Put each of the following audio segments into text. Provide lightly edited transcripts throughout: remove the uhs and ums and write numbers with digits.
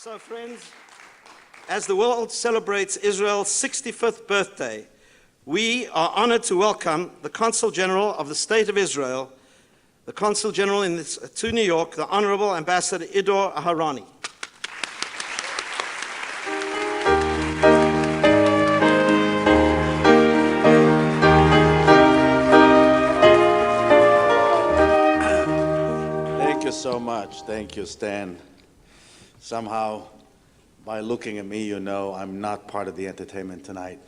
So, friends, as the world celebrates Israel's 65th birthday, we are honored to welcome the Consul General of the State of Israel, the Consul General to New York, the Honorable Ambassador Idor Aharoni. Thank you so much. Thank you, Stan. Somehow, by looking at me, you know I'm not part of the entertainment tonight.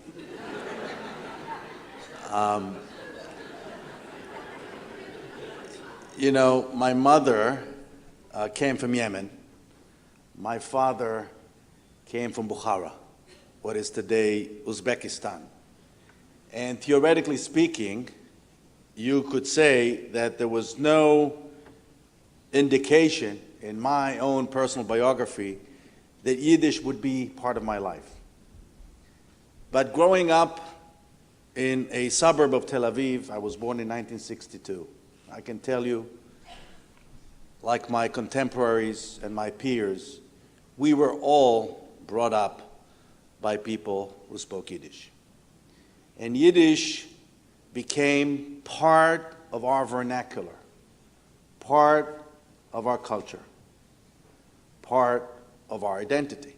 You know, my mother came from Yemen. My father came from Bukhara, what is today Uzbekistan. And theoretically speaking, you could say that there was no indication in my own personal biography that Yiddish would be part of my life. But growing up in a suburb of Tel Aviv, I was born in 1962. I can tell you, like my contemporaries and my peers, we were all brought up by people who spoke Yiddish. And Yiddish became part of our vernacular, part of our culture, part of our identity.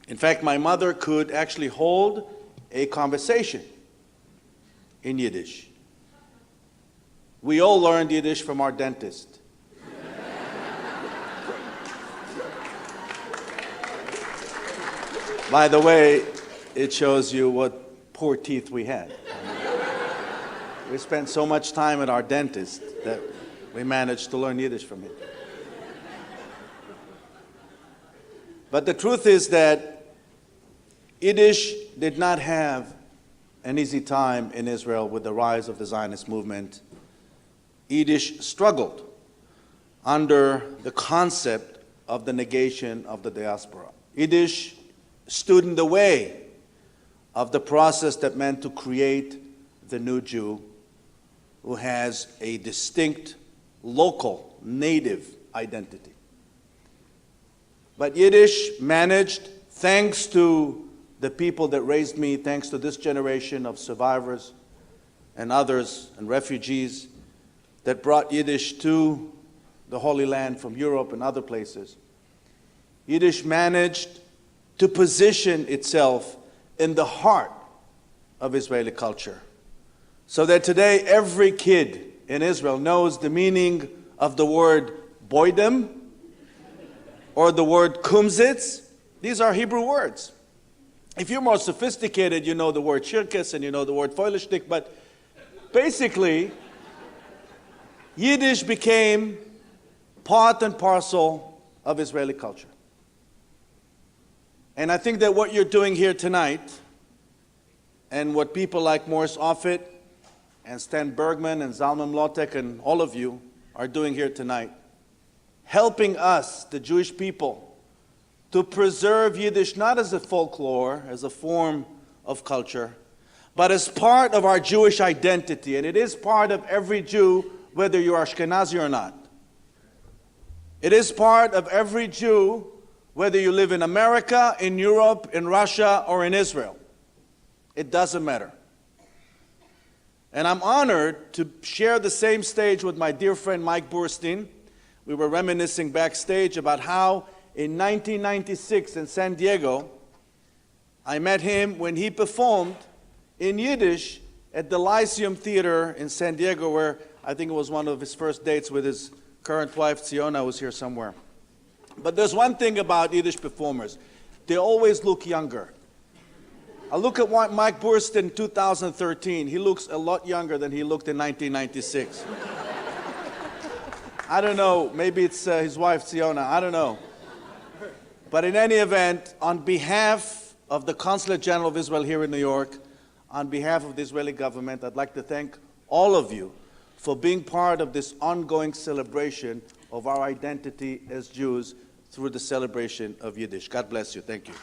In fact, my mother could actually hold a conversation in Yiddish. We all learned Yiddish from our dentist. By the way, it shows you what poor teeth we had. We spent so much time at our dentist that we managed to learn Yiddish from him. But the truth is that Yiddish did not have an easy time in Israel with the rise of the Zionist movement. Yiddish struggled under the concept of the negation of the diaspora. Yiddish stood in the way of the process that meant to create the new Jew who has a distinct, local, native identity. But Yiddish managed, thanks to the people that raised me, thanks to this generation of survivors and others and refugees that brought Yiddish to the Holy Land from Europe and other places, Yiddish managed to position itself in the heart of Israeli culture, so that today every kid in Israel knows the meaning of the word boydem or the word kumzitz. These are Hebrew words. If you're more sophisticated, you know the word shirkes and you know the word feulishtik, but basically, Yiddish became part and parcel of Israeli culture. And I think that what you're doing here tonight, and what people like Morris Offit and Stan Bergman and Zalman Mlotek and all of you are doing here tonight, helping us, the Jewish people, to preserve Yiddish not as a folklore, as a form of culture, but as part of our Jewish identity. And it is part of every Jew, whether you're Ashkenazi or not. It is part of every Jew, whether you live in America, in Europe, in Russia, or in Israel. It doesn't matter. And I'm honored to share the same stage with my dear friend Mike Burstein. We were reminiscing backstage about how in 1996 in San Diego, I met him when he performed in Yiddish at the Lyceum Theater in San Diego, where I think it was one of his first dates with his current wife, Tziona, was here somewhere. But there's one thing about Yiddish performers. They always look younger. I look at Mike Burstein in 2013. He looks a lot younger than he looked in 1996. I don't know. Maybe it's his wife, Tziona. I don't know. But in any event, on behalf of the Consulate General of Israel here in New York, on behalf of the Israeli government, I'd like to thank all of you for being part of this ongoing celebration of our identity as Jews through the celebration of Yiddish. God bless you. Thank you.